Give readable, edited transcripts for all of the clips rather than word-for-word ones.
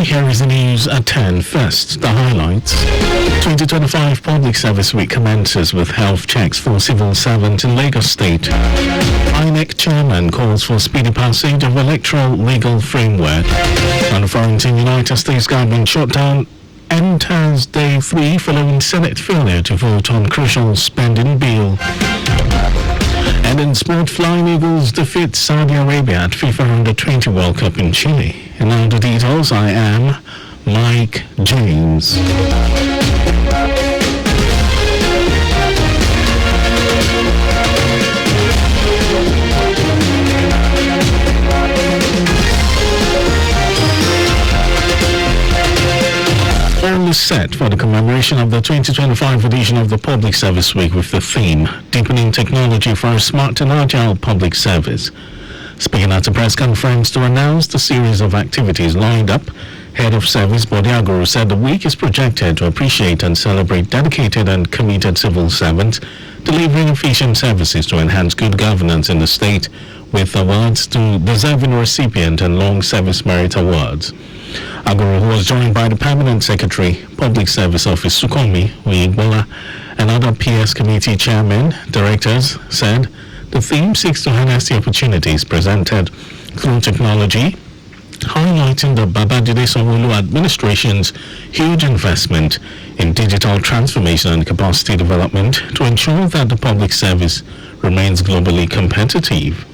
Here is the news at 10. First, the highlights. 2025 Public Service Week commences with health checks for civil servants in Lagos State. INEC chairman calls for speedy passage of electoral legal framework. And foreign United States government shutdown enters day 3 following Senate failure to vote on crucial spending bill. And in sport, Flying Eagles defeat Saudi Arabia at FIFA Under-20 World Cup in Chile. And now the details. I am Mike James. All is set for the commemoration of the 2025 edition of the Public Service Week with the theme, Deepening Technology for a Smart and Agile Public Service. Speaking at a press conference to announce the series of activities lined up, Head of Service Bode Aguru said the week is projected to appreciate and celebrate dedicated and committed civil servants delivering efficient services to enhance good governance in the state, with awards to deserving recipient and long service merit awards. Aguru, who was joined by the Permanent Secretary, Public Service Office Sukomi Uyigbola, and other PS Committee chairmen, directors, said the theme seeks to harness the opportunities presented through technology, highlighting the Babajide Sanwo-Olu administration's huge investment in digital transformation and capacity development to ensure that the public service remains globally competitive.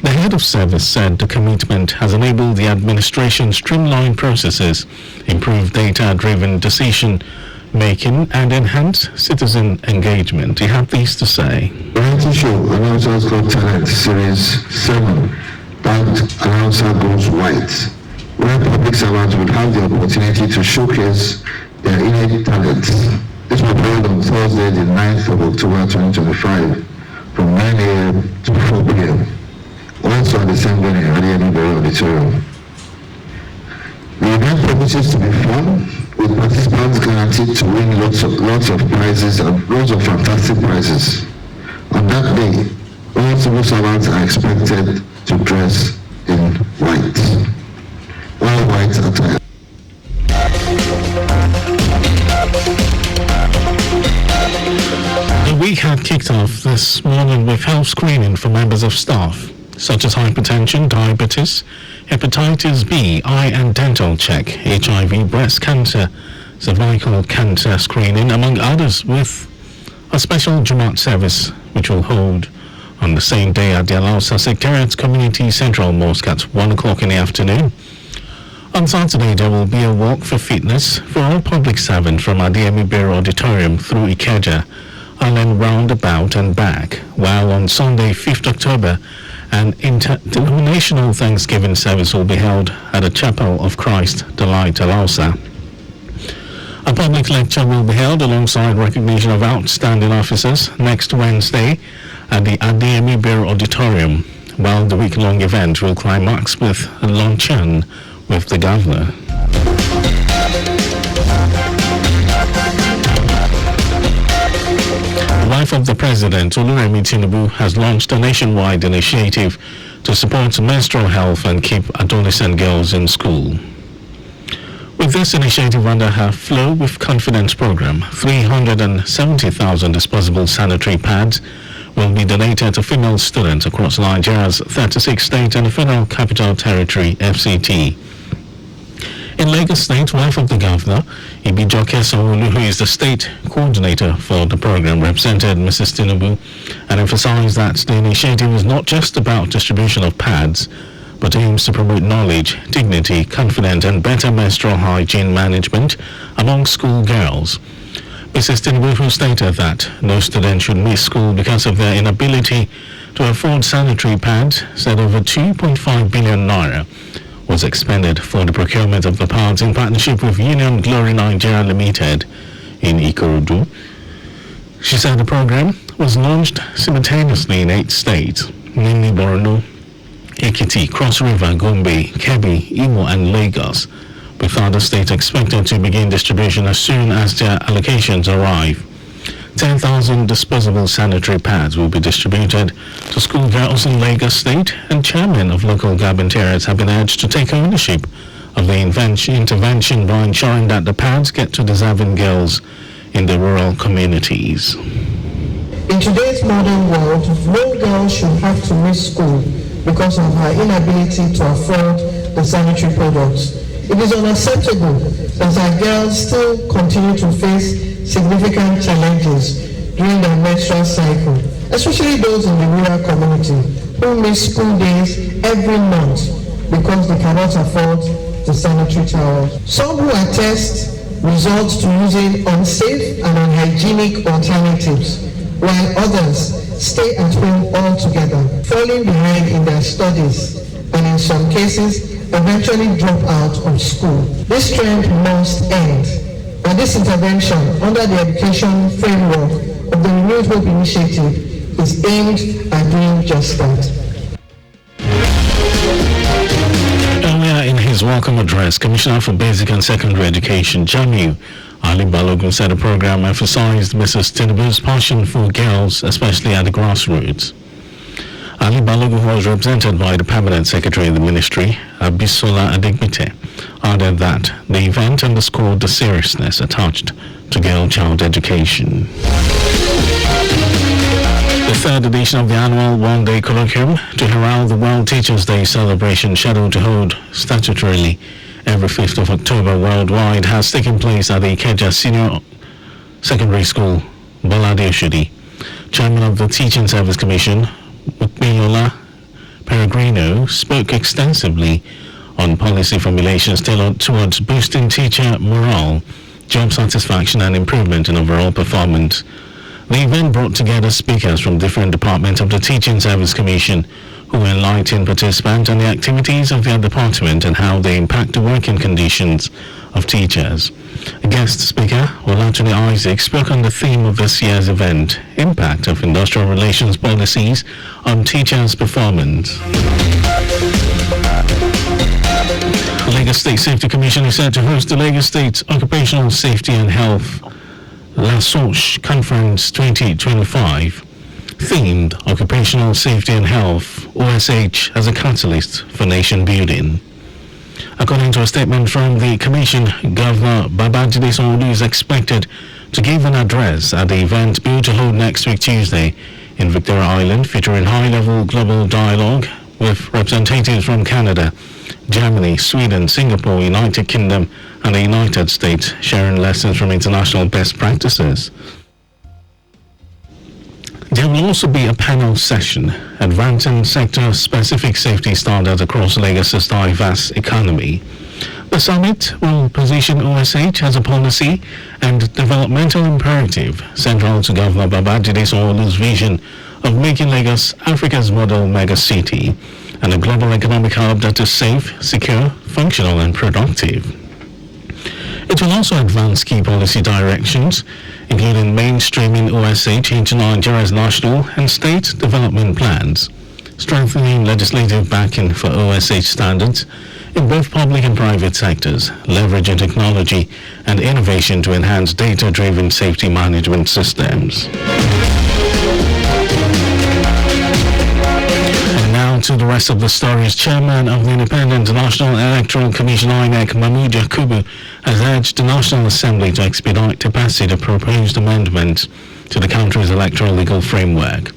The head of service said the commitment has enabled the administration streamline processes, improve data-driven decision-making, and enhance citizen engagement. He had these to say. Variety show Announcers Got Talent Series 7, tagged Announcer Goes White, where public servants will have the opportunity to showcase their innate talents. This will be held on Thursday, the 9th of October 2025, from 9 a.m. to 4 p.m. Also at the same venue at the Edinburgh Auditorium. The event promises to be fun, with participants guaranteed to win lots of prizes and loads of fantastic prizes. On that day, all civil servants are expected to dress in white. All white attire. The week had kicked off this morning with health screening for members of staff, such as hypertension, diabetes, hepatitis B, eye and dental check, HIV, breast cancer, cervical cancer screening, among others, with a special Jumat service which will hold on the same day at the Alausa Secretariat Community Central Mosque at 1 o'clock in the afternoon. On Saturday, there will be a walk for fitness for all public servants from Adeyemi Bello Auditorium through Ikeja, Island roundabout and back, while on Sunday, 5th October, an interdenominational Thanksgiving service will be held at the Chapel of Christ, the Light, Alausa. A public lecture will be held alongside recognition of outstanding officers next Wednesday at the Adeyemi Bello Auditorium, while the week-long event will climax with a luncheon with the governor. The wife of the president, Oluremi Tinubu, has launched a nationwide initiative to support menstrual health and keep adolescent girls in school. With this initiative under her Flow with Confidence program, 370,000 disposable sanitary pads will be donated to female students across Nigeria's 36 states and the Federal Capital Territory, FCT. In Lagos State, wife of the governor, Ibijoke Sanwo-Olu, who is the state coordinator for the program, represented Mrs. Tinubu and emphasized that the initiative is not just about distribution of pads, but aims to promote knowledge, dignity, confidence, and better menstrual hygiene management among school girls. Mrs. Tinubu, who stated that no student should miss school because of their inability to afford sanitary pads, said over 2.5 billion naira was expended for the procurement of the pads in partnership with Union Glory Nigeria Limited in Ikorodu. She said the program was launched simultaneously in 8 states, namely Borno, Ekiti, Cross River, Gombe, Kebbi, Imo, and Lagos, with other states expected to begin distribution as soon as their allocations arrive. 10,000 disposable sanitary pads will be distributed to schoolgirls in Lagos State, and chairmen of local government areas have been urged to take ownership of the intervention by ensuring that the pads get to deserving girls in the rural communities. In today's modern world, no girl should have to miss school because of her inability to afford the sanitary products. It is unacceptable that our girls still continue to face significant challenges during their menstrual cycle, especially those in the rural community who miss school days every month because they cannot afford the sanitary towels. Some who attest resort to using unsafe and unhygienic alternatives, while others stay at home altogether, falling behind in their studies, and in some cases, eventually drop out of school. This trend must end, and this intervention under the education framework of the Renewed Hope Initiative is aimed at doing just that. Earlier in his welcome address, Commissioner for Basic and Secondary Education, Jamiu Ali Balogun, said the program emphasized Mrs. Tinubu's passion for girls, especially at the grassroots. Ali Balogun, who was represented by the Permanent Secretary of the Ministry, Abisola Adegbite, added that the event underscored the seriousness attached to girl-child education. The third edition of the annual one-day colloquium to herald the World Teachers' Day celebration, scheduled to hold statutorily every 5th of October worldwide, has taken place at the Ikeja Senior Secondary School, Bolade Oshodi. Chairman of the Teaching Service Commission, Mukmilola Peregrino, spoke extensively on policy formulations tailored towards boosting teacher morale, job satisfaction and improvement in overall performance. The event brought together speakers from different departments of the Teaching Service Commission who enlightened participants on the activities of their department and how they impact the working conditions of teachers. A guest speaker, Olatunde Isaac, spoke on the theme of this year's event, Impact of Industrial Relations Policies on Teachers' Performance. The Lagos State Safety Commission is set to host the Lagos State Occupational Safety and Health LASOSH Conference 2025, themed Occupational Safety and Health, OSH as a catalyst for nation building. According to a statement from the Commission, Governor Babajide Sanwo-Olu is expected to give an address at the event due to hold next week Tuesday in Victoria Island, featuring high-level global dialogue with representatives from Canada, Germany, Sweden, Singapore, United Kingdom, and the United States, sharing lessons from international best practices. There will also be a panel session advancing sector-specific safety standards across Lagos's diverse economy. The summit will position OSH as a policy and developmental imperative central to Governor Babajide Sanwo-Olu's vision of making Lagos Africa's model megacity and a global economic hub that is safe, secure, functional and productive. It will also advance key policy directions, including mainstreaming OSH into Nigeria's national and state development plans, strengthening legislative backing for OSH standards in both public and private sectors, leveraging technology and innovation to enhance data-driven safety management systems. To the rest of the stories, Chairman of the Independent National Electoral Commission INEC, Mahmood Yakubu, has urged the National Assembly to expedite to passage the proposed amendments to the country's electoral legal framework.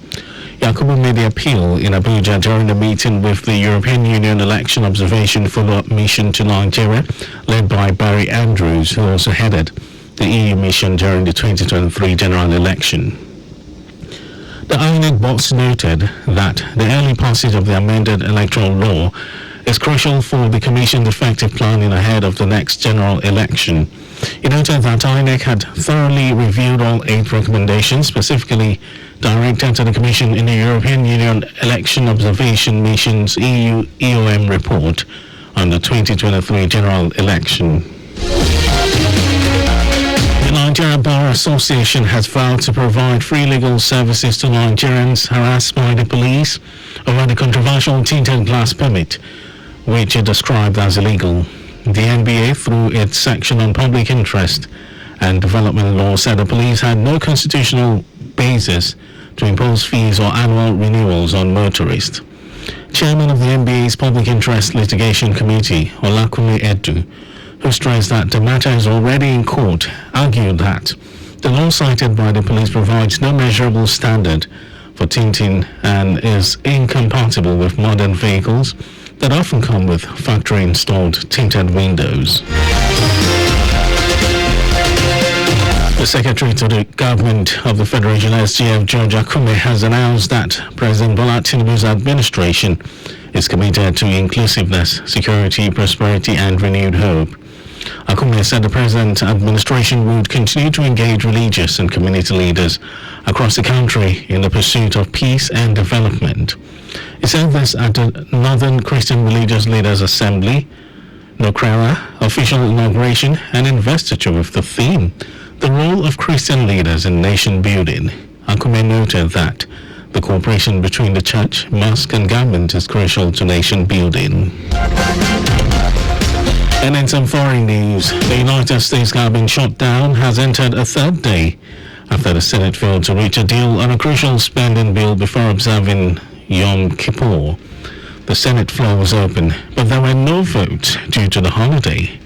Yakubu made the appeal in Abuja during the meeting with the European Union Election Observation Follow-up Mission to Nigeria, led by Barry Andrews, who also headed the EU mission during the 2023 general election. The INEC boss noted that the early passage of the amended electoral law is crucial for the Commission's effective planning ahead of the next general election. He noted that INEC had thoroughly reviewed all 8 recommendations, specifically directed to the Commission in the European Union Election Observation Mission's EU EOM report on the 2023 general election. The Nigeria Bar Association has vowed to provide free legal services to Nigerians harassed by the police over the controversial tinted glass permit, which it described as illegal. The NBA, through its section on public interest and development law, said the police had no constitutional basis to impose fees or annual renewals on motorists. Chairman of the NBA's Public Interest Litigation Committee, Olakunle Edu, who stressed that the matter is already in court, argued that the law cited by the police provides no measurable standard for tinting and is incompatible with modern vehicles that often come with factory-installed tinted windows. The Secretary to the Government of the Federation, SGF, George Akume, has announced that President Bola Tinubu's administration is committed to inclusiveness, security, prosperity, and renewed hope. Akume said the President's administration would continue to engage religious and community leaders across the country in the pursuit of peace and development. He said this at the Northern Christian Religious Leaders Assembly, Nokrera, official inauguration and investiture with the theme, The Role of Christian Leaders in Nation Building. Akume noted that the cooperation between the church, mosque and government is crucial to nation building. And in some foreign news, the United States government shutdown has entered a third day after the Senate failed to reach a deal on a crucial spending bill before observing Yom Kippur. The Senate floor was open, but there were no votes due to the holiday,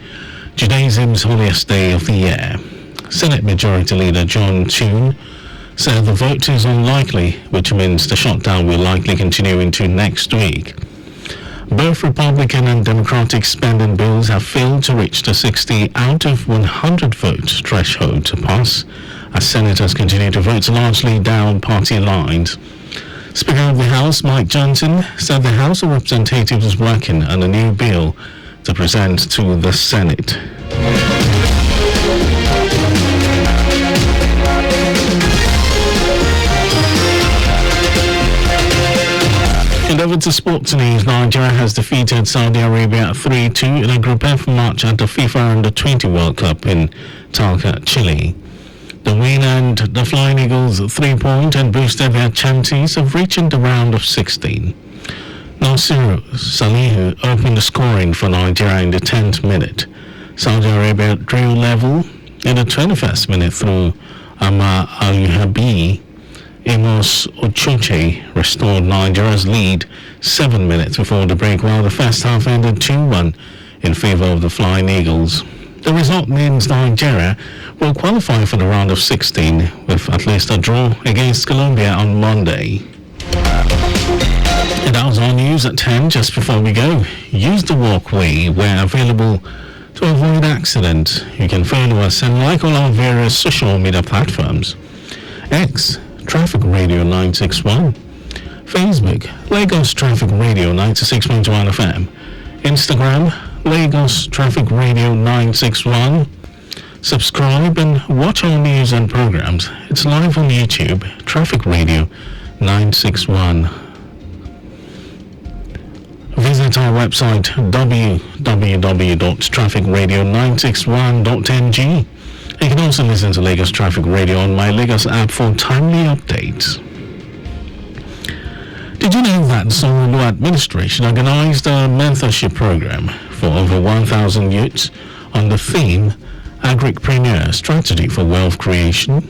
Judaism's holiest day of the year. Senate Majority Leader John Thune said the vote is unlikely, which means the shutdown will likely continue into next week. Both Republican and Democratic spending bills have failed to reach the 60 out of 100 votes threshold to pass, as senators continue to vote largely down party lines. Speaker of the House, Mike Johnson, said the House of Representatives is working on a new bill to present to the Senate. And over to sports news, Nigeria has defeated Saudi Arabia 3-2 in a Group F match at the FIFA Under-20 World Cup in Talca, Chile. The win earned the Flying Eagles 3 points and boosted their chances of reaching the round of 16. Nasir Salihu opened the scoring for Nigeria in the 10th minute. Saudi Arabia drew level in the 21st minute through Amar Al-Yuhabi. Amos Ochoche restored Nigeria's lead 7 minutes before the break, while the first half ended 2-1 in favor of the Flying Eagles. The result means Nigeria will qualify for the round of 16 with at least a draw against Colombia on Monday. And that was our news at 10. Just before we go, use the walkway where available to avoid accidents. You can follow us and like all our various social media platforms. X, Traffic Radio 961. Facebook, Lagos Traffic Radio 96.1 FM. Instagram, Lagos Traffic Radio 961. Subscribe and watch our news and programs. It's live on YouTube, Traffic Radio 961. Visit our website www.trafficradio961.ng. You can also listen to Lagos Traffic Radio on My Lagos app for timely updates. Did you know that Sanwo-Olu administration organized a mentorship program for over 1,000 youths on the theme Agripreneur Strategy for Wealth Creation?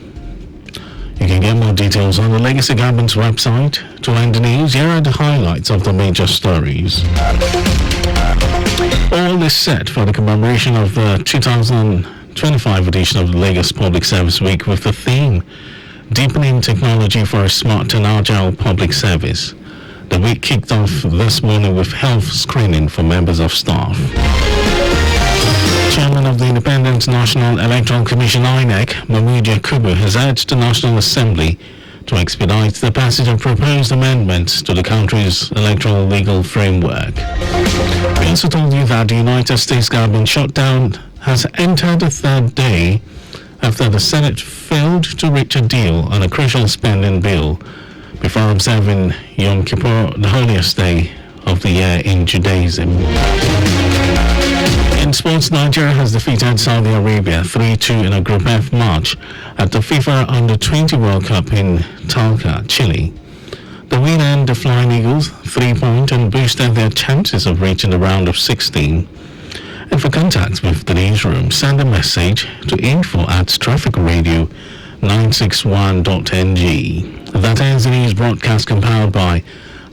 You can get more details on the Legacy Government's website. To end the news, here are the highlights of the major stories. All is set for the commemoration of the 2025 edition of the Lagos Public Service Week with the theme Deepening Technology for a Smart and Agile Public Service. The week kicked off this morning with health screening for members of staff. Chairman of the Independent National Electoral Commission INEC, Mahmood Yakubu, has urged the National Assembly to expedite the passage of proposed amendments to the country's electoral legal framework. We also told you that the United States government shutdown has entered the third day after the Senate failed to reach a deal on a crucial spending bill before observing Yom Kippur, the holiest day of the year in Judaism. In sports, Nigeria has defeated Saudi Arabia 3-2 in a Group F match at the FIFA Under-20 World Cup in Talca, Chile. The win earned the Flying Eagles 3 points and boosted their chances of reaching the round of 16. And for contact with the newsroom, send a message to info@trafficradio961.ng. That ends the news broadcast compiled by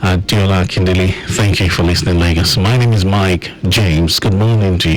Diola Kindili. Thank you for listening, Lagos. My name is Mike James. Good morning to you.